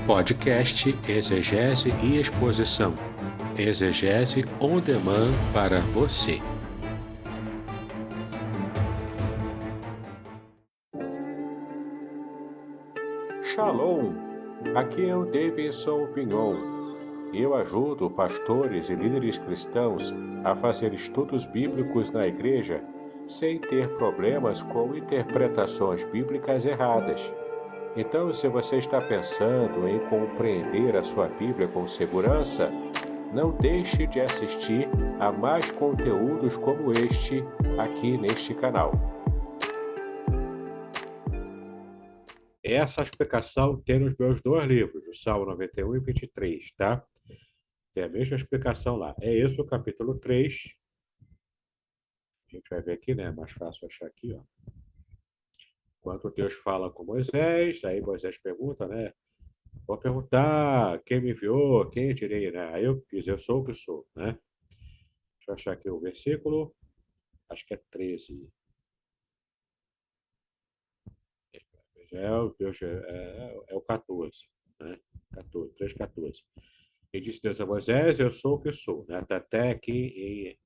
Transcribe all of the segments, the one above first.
Podcast Exegese e Exposição. Exegese on demand para você. Shalom! Aqui é o Davidson Pignon. Eu ajudo pastores e líderes cristãos a fazer estudos bíblicos na igreja sem ter problemas com interpretações bíblicas erradas. Então, se você está pensando em compreender a sua Bíblia com segurança, não deixe de assistir a mais conteúdos como este aqui neste canal. Essa explicação tem nos meus dois livros, o Salmo 91 e 23, tá? Tem a mesma explicação lá. É esse o capítulo 3. A gente vai ver aqui, né? É mais fácil achar aqui, ó. Quando Deus fala com Moisés, aí Moisés pergunta, né? Vou perguntar quem me enviou, quem tirei, né? Aí eu fiz, eu sou o que sou, né? Deixa eu achar aqui o versículo, acho que é 13. É o 14, né? 14, 3:14. E disse Deus a Moisés, eu sou o que sou, né? Tá até aqui em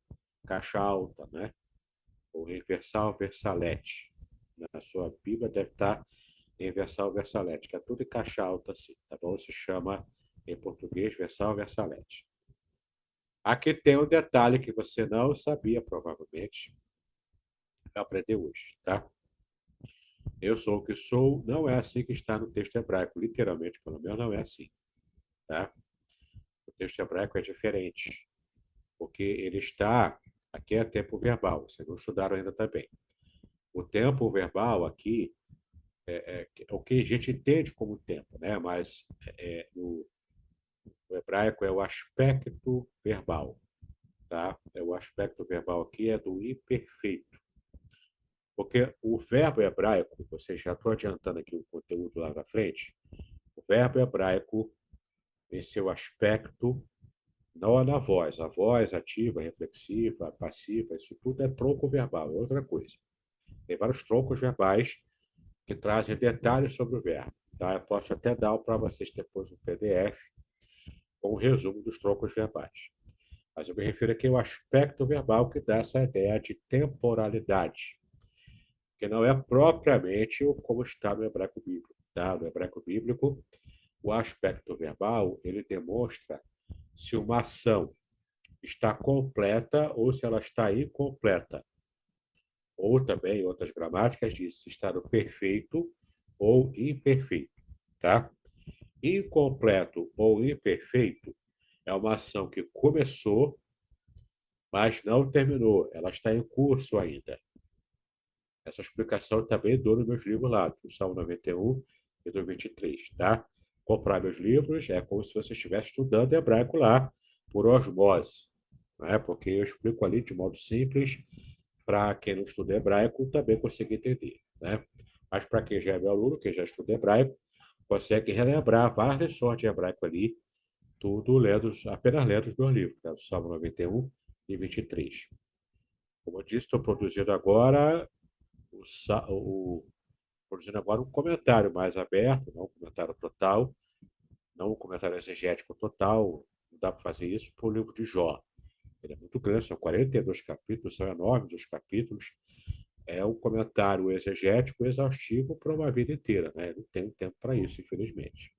caixa alta, né? Ou em versal versalete. Na sua Bíblia deve estar em versal versalete, que é tudo em caixa alta assim, tá bom? Se chama em português versal versalete. Aqui tem um detalhe que você não sabia, provavelmente, vai aprender hoje, tá? Eu sou o que sou, não é assim que está no texto hebraico, literalmente, pelo menos não é assim, tá? O texto hebraico é diferente, porque ele está, aqui é tempo verbal, vocês não estudaram ainda também. O tempo verbal aqui é o que a gente entende como tempo, né? Mas no hebraico é o aspecto verbal, tá? O aspecto verbal aqui é do imperfeito. Porque o verbo hebraico, você já estou adiantando aqui o conteúdo lá na frente, o verbo hebraico, em seu aspecto, não é na voz. A voz ativa, reflexiva, passiva, isso tudo é tronco verbal, é outra coisa. Tem vários troncos verbais que trazem detalhes sobre o verbo. Tá? Eu posso até dar para vocês depois um PDF com um resumo dos troncos verbais. Mas eu me refiro aqui ao aspecto verbal que dá essa ideia de temporalidade, que não é propriamente como está no hebraico bíblico. Tá? No hebraico bíblico, o aspecto verbal ele demonstra se uma ação está completa ou se ela está incompleta. Ou também, outras gramáticas, diz se está no perfeito ou imperfeito. Tá? Incompleto ou imperfeito é uma ação que começou, mas não terminou. Ela está em curso ainda. Essa explicação também dou nos meus livros lá, do Salmo 91 e do 23, tá? Comprar meus livros é como se você estivesse estudando hebraico lá, por osmose, né? Porque eu explico ali de modo simples, para quem não estuda hebraico também conseguir entender, né? Mas para quem já é meu aluno, quem já estuda hebraico, consegue relembrar várias lições de hebraico ali, tudo lendo, apenas lendo os meus livros, né? O Salmo 91 e 23. Como eu disse, estou produzindo agora produzindo agora um comentário mais aberto, não um comentário total, não um comentário exegético total, não dá para fazer isso para o livro de Jó. Ele é muito grande, são 42 capítulos, são enormes os capítulos. É um comentário exegético exaustivo para uma vida inteira, né? Eu não tenho tempo para isso, infelizmente.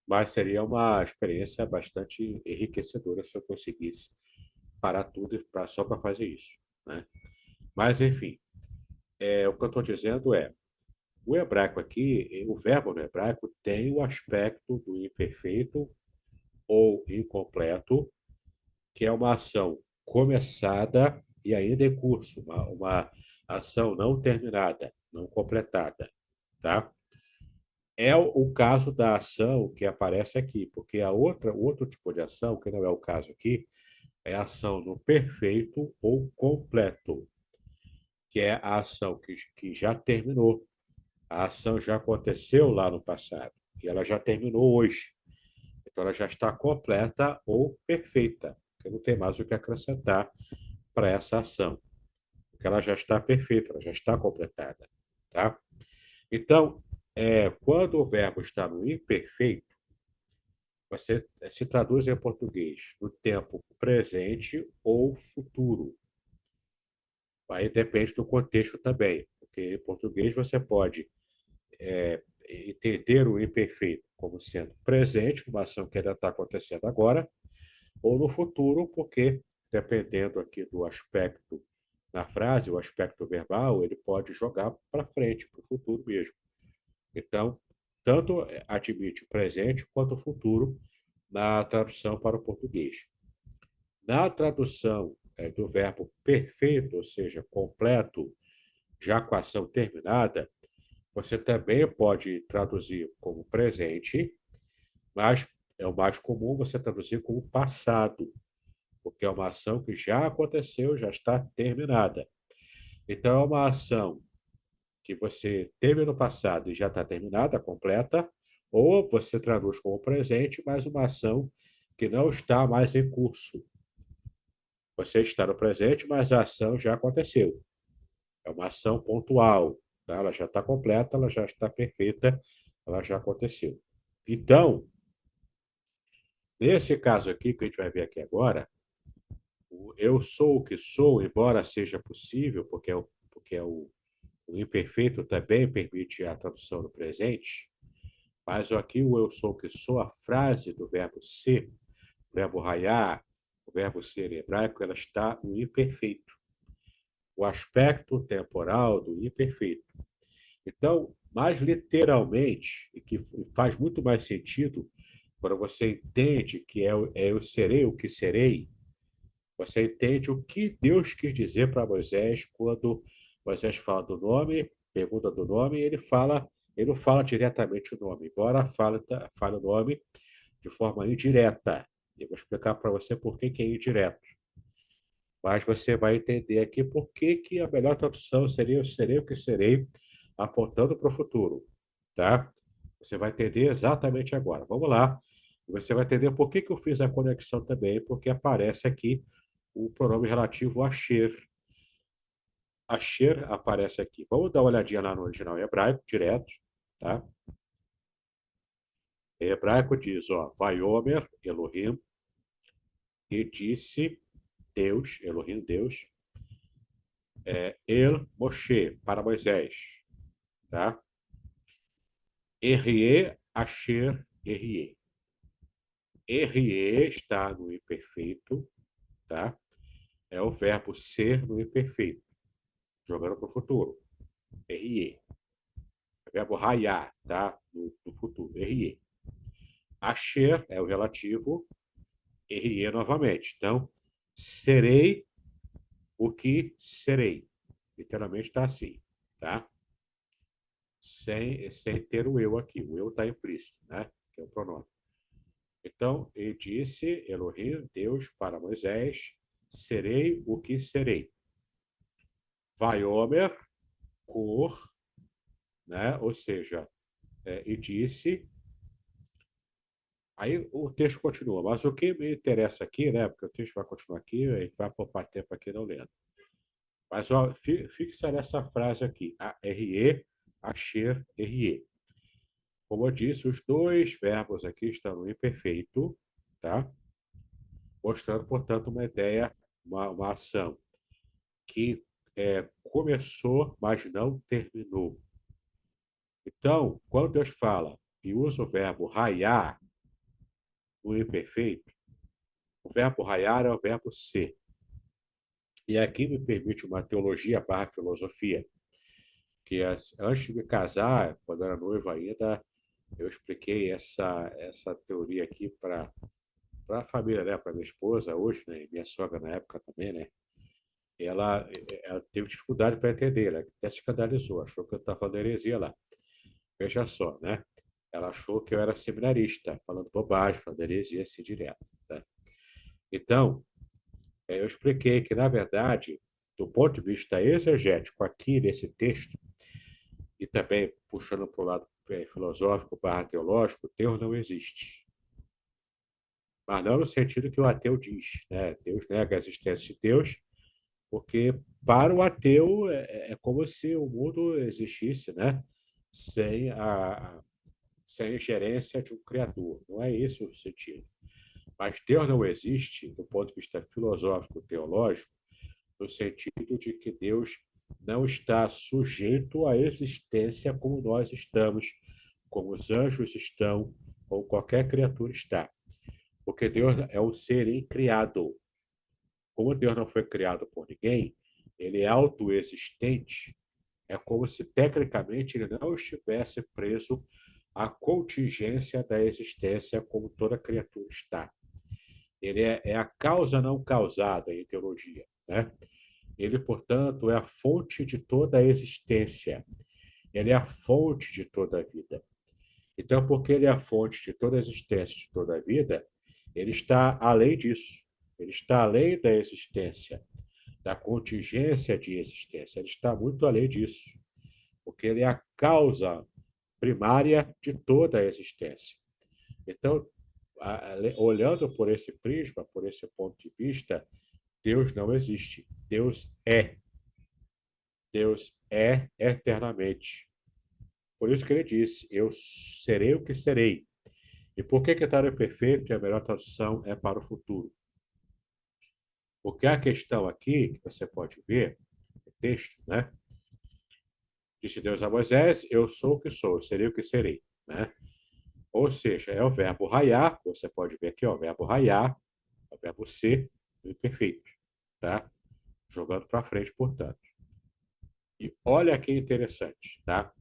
Mas seria uma experiência bastante enriquecedora se eu conseguisse parar tudo só para fazer isso, né? Mas, enfim, o que eu estou dizendo é, o hebraico aqui, o verbo no hebraico tem o aspecto do imperfeito ou incompleto, que é uma ação começada e ainda em curso, uma ação não terminada, não completada, tá? É o caso da ação que aparece aqui, porque o outro tipo de ação, que não é o caso aqui, é a ação no perfeito ou completo, que é a ação que já terminou. A ação já aconteceu lá no passado e ela já terminou hoje. Então, ela já está completa ou perfeita, porque não tem mais o que acrescentar para essa ação, porque ela já está perfeita, ela já está completada, tá? Então, Quando o verbo está no imperfeito, você se traduz em português no tempo presente ou futuro. Aí depende do contexto também, porque em português você pode entender o imperfeito como sendo presente, uma ação que ainda está acontecendo agora, ou no futuro, porque dependendo aqui do aspecto na frase, o aspecto verbal, ele pode jogar para frente, para o futuro mesmo. Então, tanto admite o presente quanto o futuro na tradução para o português. Na tradução do verbo perfeito, ou seja, completo, já com a ação terminada, você também pode traduzir como presente, mas é o mais comum você traduzir como passado, porque é uma ação que já aconteceu, já está terminada. Então, é uma ação que você teve no passado e já está terminada, completa, ou você traduz como presente, mas uma ação que não está mais em curso. Você está no presente, mas a ação já aconteceu. É uma ação pontual. Tá? Ela já está completa, ela já está perfeita, ela já aconteceu. Então, nesse caso aqui, que a gente vai ver aqui agora, o eu sou o que sou, embora seja possível, o imperfeito também permite a tradução no presente, mas aqui o eu sou o que sou, a frase do verbo ser, o verbo raiar, o verbo ser em hebraico, ela está no imperfeito. O aspecto temporal do imperfeito. Então, mais literalmente, e que faz muito mais sentido, quando você entende que eu serei o que serei, você entende o que Deus quis dizer para Moisés quando Moisés fala do nome, pergunta do nome, e ele não fala diretamente o nome, embora fale o nome de forma indireta. Eu vou explicar para você por que é indireto. Mas você vai entender aqui por que a melhor tradução seria eu serei o que serei, apontando para o futuro, tá? Você vai entender exatamente agora. Vamos lá. E você vai entender por que eu fiz a conexão também, porque aparece aqui o pronome relativo Asher. Asher aparece aqui. Vamos dar uma olhadinha lá no original em hebraico, direto, tá? Em hebraico diz, ó, Vaiomer Elohim, e disse Deus, Elohim, Deus, El Moshe, para Moisés, tá? Errie, Asher, Errie. Errie está no imperfeito, tá? É o verbo ser no imperfeito, jogando para o futuro. Errie. É o verbo raiar, tá? No futuro. Errie. Asher é o relativo, errie novamente. Então, serei o que serei. Literalmente está assim, tá? Sem ter o eu aqui. O eu está implícito, né? Que é o pronome. Então, ele disse, Elohim, Deus, para Moisés, serei o que serei. Vaiomer, cor, né? Ou seja, e disse. Aí o texto continua, mas o que me interessa aqui, né? Porque o texto vai continuar aqui, a gente vai poupar tempo aqui não lendo. Mas ó, fixa nessa frase aqui, a RE, Asher, RE. Como eu disse, os dois verbos aqui estão no imperfeito, tá? Mostrando, portanto, uma ideia, uma ação que começou, mas não terminou. Então, quando Deus fala e usa o verbo raiar no imperfeito, o verbo raiar é o verbo ser. E aqui me permite uma teologia barra filosofia, que antes de me casar, quando era noivo ainda, eu expliquei essa teoria aqui para a família, né? Para minha esposa hoje, né? Minha sogra na época também, né? Ela teve dificuldade para entender, ela até se escandalizou, achou que eu estava falando heresia lá. Veja só, né? Ela achou que eu era seminarista, falando bobagem, falando heresia assim direto. Né? Então, eu expliquei que, na verdade, do ponto de vista exegético, aqui nesse texto, e também puxando para o lado filosófico barra teológico, Deus não existe. Mas não no sentido que o ateu diz. Né? Deus nega a existência de Deus, porque para o ateu é como se o mundo existisse, né? sem a ingerência de um criador. Não é esse o sentido. Mas Deus não existe, do ponto de vista filosófico, teológico, no sentido de que Deus não está sujeito à existência como nós estamos, como os anjos estão, ou qualquer criatura está. Porque Deus é um ser incriado. Como Deus não foi criado por ninguém, ele é autoexistente. É como se, tecnicamente, ele não estivesse preso à contingência da existência como toda criatura está. Ele é a causa não causada em teologia, né? Ele, portanto, é a fonte de toda a existência. Ele é a fonte de toda a vida. Então, porque ele é a fonte de toda a existência, de toda a vida, ele está além disso. Ele está além da existência, da contingência de existência. Ele está muito além disso, porque ele é a causa primária de toda a existência. Então, olhando por esse prisma, por esse ponto de vista, Deus não existe. Deus é. Deus é eternamente. Por isso que ele disse: Eu serei o que serei. E por que está no perfeito e a melhor tradução é para o futuro? Porque a questão aqui, que você pode ver, no texto, né? Disse Deus a Moisés: Eu sou o que sou, eu serei o que serei. Né? Ou seja, é o verbo raiar, você pode ver aqui, ó, o verbo raiar, é o verbo ser, no imperfeito. Tá? Jogando para frente, portanto. E olha que interessante, tá?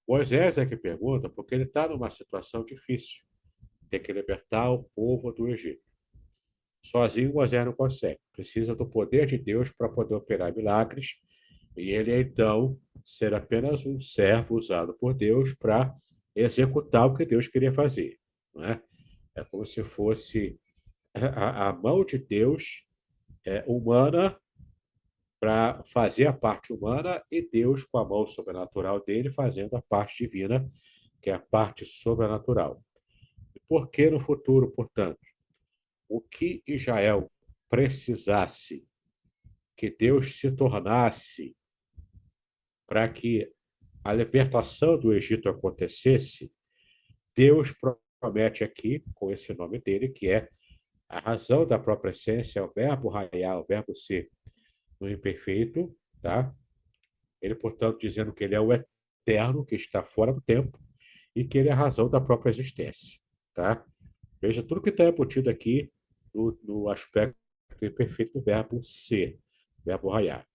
Moisés é que pergunta porque ele está numa situação difícil. Tem que libertar o povo do Egito. Sozinho, Moisés não consegue. Precisa do poder de Deus para poder operar milagres. E ele, então, ser apenas um servo usado por Deus para executar o que Deus queria fazer. Não é? É como se fosse a mão de Deus humana para fazer a parte humana e Deus, com a mão sobrenatural dele, fazendo a parte divina, que é a parte sobrenatural. E por que no futuro, portanto? O que Israel precisasse que Deus se tornasse para que a libertação do Egito acontecesse, Deus promete aqui, com esse nome dele, que é a razão da própria essência, é o verbo raiar, o verbo ser no imperfeito, tá? Ele, portanto, dizendo que ele é o eterno, que está fora do tempo, e que ele é a razão da própria existência, tá? Veja tudo que está embutido aqui no aspecto imperfeito do verbo ser, verbo raiar.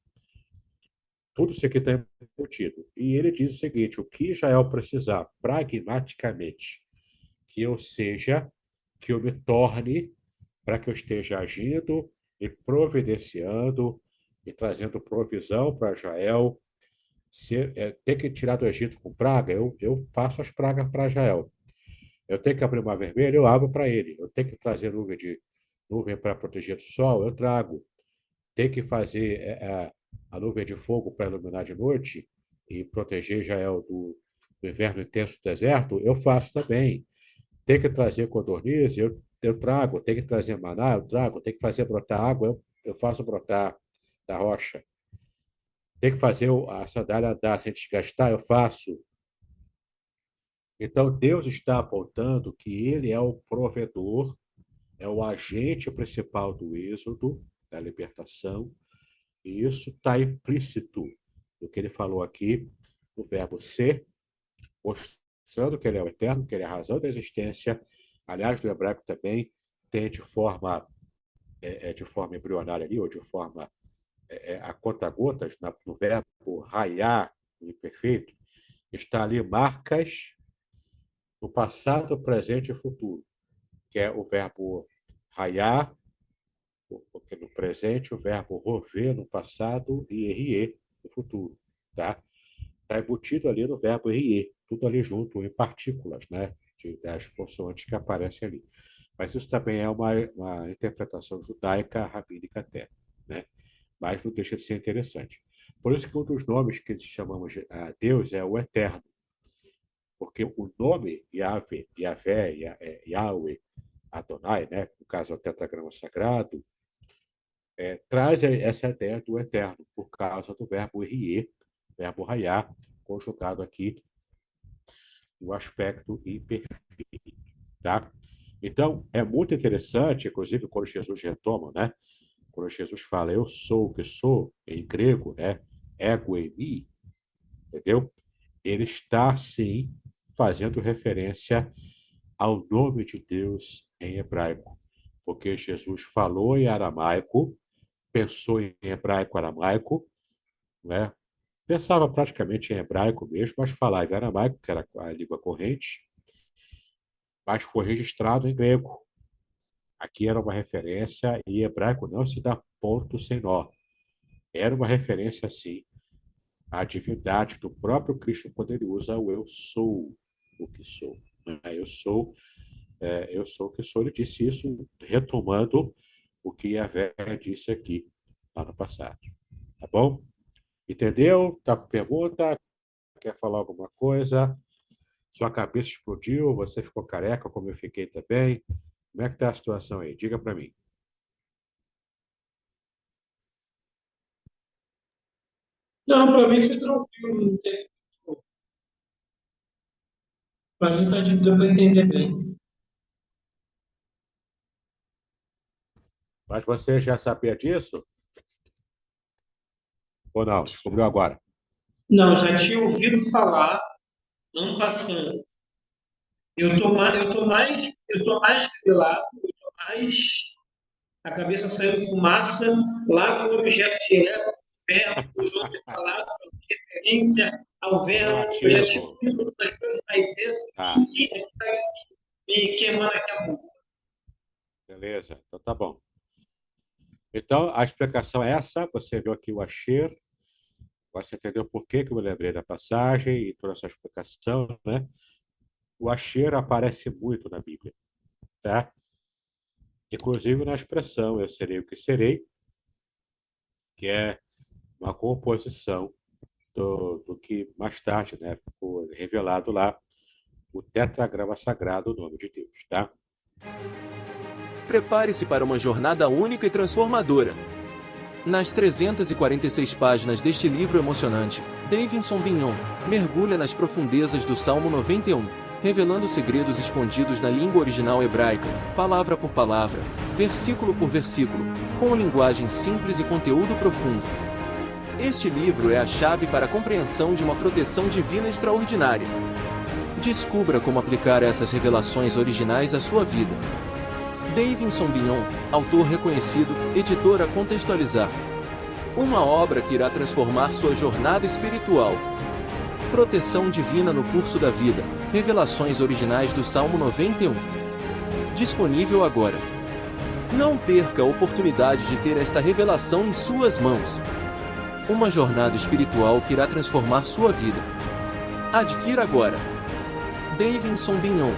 Tudo isso aqui está embutido. E ele diz o seguinte: o que Israel precisar pragmaticamente que eu seja, que eu me torne, para que eu esteja agindo e providenciando e trazendo provisão para Israel. Ter que tirar do Egito com praga, eu faço as pragas para Israel. Eu tenho que abrir o mar vermelho, eu abro para ele. Eu tenho que trazer nuvem para proteger do sol, eu trago. Tem que fazer a nuvem de fogo para iluminar de noite e proteger Israel do inverno intenso do deserto, eu faço também. Tem que trazer codorniz, eu trago. Tem que trazer maná, eu trago. Tem que fazer brotar água, eu faço brotar da rocha. Tem que fazer a sandália andar sem desgastar, eu faço. Então, Deus está apontando que ele é o provedor, é o agente principal do êxodo, da libertação, e isso está implícito no que ele falou aqui, no verbo ser, mostrando que ele é o eterno, que ele é a razão da existência. Aliás, no hebraico também tem de forma embrionária ali, ou de forma a conta-gotas, no verbo raiar, no imperfeito, está ali marcas no passado, presente e futuro, que é o verbo raiar, porque no presente o verbo rover no passado e errier no futuro, tá? Está embutido ali no verbo errier, tudo ali junto, em partículas, né? Das consoantes que aparecem ali. Mas isso também é uma interpretação judaica, rabínica até, né? Mas não deixa de ser interessante. Por isso que um dos nomes que chamamos a Deus é o Eterno, porque o nome Yahvé, Yahweh, Adonai, né? No caso, é o tetragrama sagrado, traz essa ideia do eterno, por causa do verbo errier, verbo raiar, conjugado aqui o aspecto imperfeito, tá? Então, é muito interessante, inclusive, quando Jesus retoma, né? Quando Jesus fala, eu sou o que sou, em grego, né? Ego eimi, entendeu? Ele está, sim, fazendo referência ao nome de Deus em hebraico, porque Jesus falou em aramaico, pensou em hebraico-aramaico, né? Pensava praticamente em hebraico mesmo, mas falava em aramaico, que era a língua corrente, mas foi registrado em grego. Aqui era uma referência, e hebraico não se dá ponto sem nó. Era uma referência, sim, à divindade do próprio Cristo, quando ele usa o eu sou o que sou. Eu sou o que sou. Ele disse isso retomando o que Yahvé disse aqui, lá no passado. Tá bom? Entendeu? Tá com pergunta? Quer falar alguma coisa? Sua cabeça explodiu? Você ficou careca, como eu fiquei também? Como é que está a situação aí? Diga para mim. Não, para mim foi tranquilo, não teve. Para mim tá deu para entender bem. Mas você já sabia disso? Ou não? Descobriu agora? Não, já tinha ouvido falar, ano passando. Eu tô mais grilado, eu tô mais a cabeça saindo fumaça, lá com o objeto direto, verbo, o João ter falado, referência ao verbo, eu já tive Relativo. visto outras coisas, mas esse Tá, aqui é que tá me queimando aqui a bucha. beleza. Então tá bom. Então, a explicação é essa. Você viu aqui o Asher. Você entendeu por que que eu me lembrei da passagem e toda essa explicação, né? O Asher aparece muito na Bíblia, tá? Inclusive na expressão eu serei o que serei, que é uma composição do que mais tarde, né, ficou revelado lá, o tetragrama sagrado, o nome de Deus, tá? Prepare-se para uma jornada única e transformadora. Nas 346 páginas deste livro emocionante, Davidson Bignon mergulha nas profundezas do Salmo 91, revelando segredos escondidos na língua original hebraica, palavra por palavra, versículo por versículo, com linguagem simples e conteúdo profundo. Este livro é a chave para a compreensão de uma proteção divina extraordinária. Descubra como aplicar essas revelações originais à sua vida. Davidson Bignon, autor reconhecido, editora Contextualizar. Uma obra que irá transformar sua jornada espiritual. Proteção divina no curso da vida. Revelações originais do Salmo 91. Disponível agora. Não perca a oportunidade de ter esta revelação em suas mãos. Uma jornada espiritual que irá transformar sua vida. Adquira agora. Davidson Bignon.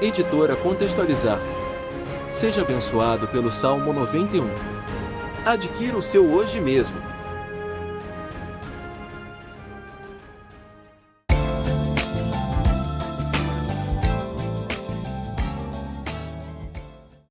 Editora Contextualizar. Seja abençoado pelo Salmo 91. Adquira o seu hoje mesmo.